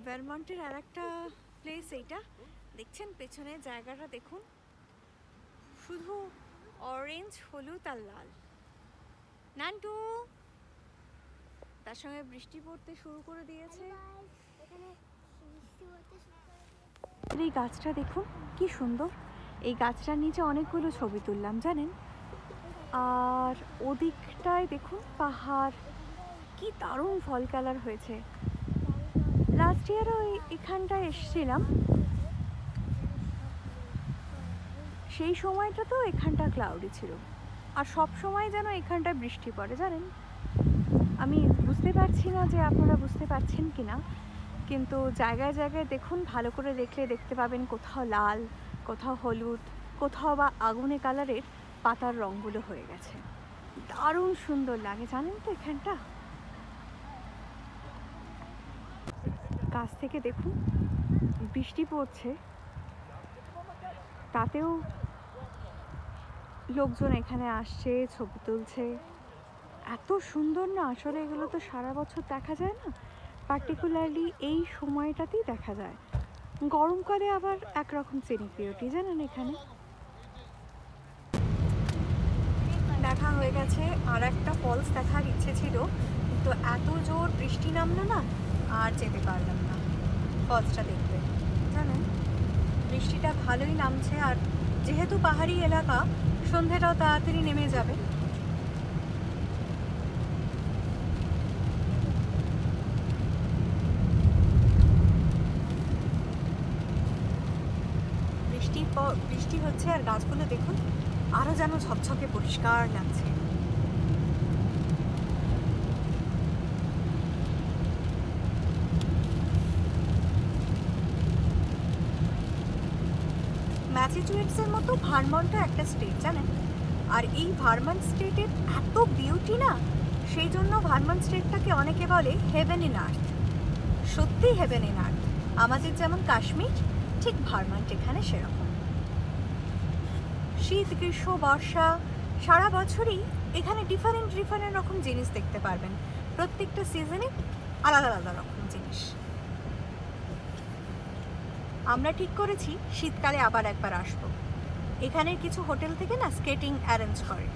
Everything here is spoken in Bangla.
ভারমন্টের আর একটা প্লেস এইটা দেখছেন, পেছনে জায়গাটা দেখুন, শুধু অরেঞ্জ, হলুদ আর লাল। নান্টু, তার সঙ্গে বৃষ্টি পড়তে শুরু করে দিয়েছে। এই গাছটা দেখুন কি সুন্দর, এই গাছটার নিচে অনেকগুলো ছবি তুললাম জানেন। আর ওদিকটায় দেখুন পাহাড়, কি দারুণ ফল কালার হয়েছে। লাস্ট ইয়ারও এখানটায় এসেছিলাম, সেই সময়টা তো এখানটা ক্লাউডি ছিল, আর সব সময় যেন এখানটায় বৃষ্টি পড়ে জানেন। আমি বুঝতে পারছি না যে আপনারা বুঝতে পারছেন কি না, কিন্তু জায়গায় জায়গায় দেখুন, ভালো করে দেখলে দেখতে পাবেন কোথাও লাল, কোথাও হলুদ, কোথাও বা আগুনে কালারের পাতার রঙগুলো হয়ে গেছে। দারুণ সুন্দর লাগে জানেন তো এখানটা। কাছ থেকে দেখুন বৃষ্টি পড়ছে, তাতেও লোকজন এখানে আসছে, ছবি তুলছে। এত সুন্দর না, আসলে এগুলো তো সারা বছর দেখা যায় না, পার্টিকুলারলি এই সময়টাতেই দেখা যায়। গরমকালে আবার একরকম সিনিক বিউটি জানেন এখানে। দেখা হয়ে গেছে, আর একটা ফলস দেখার ইচ্ছে ছিল, তো এত জোর বৃষ্টি নামলো না, আর যেতে পারলাম না ফলসটা দেখতে জানেন। বৃষ্টিটা ভালোই নামছে, আর যেহেতু পাহাড়ি এলাকা, সন্ধেটাও তাড়াতাড়ি নেমে যাবে। বৃষ্টি হচ্ছে, আর গাছগুলো দেখুন আরো যেন ঝকঝকে পরিষ্কার লাগছে। ম্যাসাচুসেটসের মতো ভারমন্টও একটা স্টেট জানেন, আর এই ভারমন্ট স্টেটের এত বিউটি না, সেই জন্য ভারমন্ট স্টেটটাকে অনেকে বলে হেভেন ইন আর্থ। সত্যি হেভেন ইন আর্থ। আমাদের যেমন কাশ্মীর, ঠিক ভারমন্ট এখানে সেরকম। শীত, গ্রীষ্ম, বর্ষা, সারা বছরই এখানে ডিফারেন্ট রকম জিনিস দেখতে পারবেন। প্রত্যেকটা সিজনে আলাদা আলাদা রকম জিনিস। আমরা ঠিক করেছি শীতকালে আবার একবার আসবো। এখানের কিছু হোটেল থেকে না স্কেটিং অ্যারেঞ্জ করে।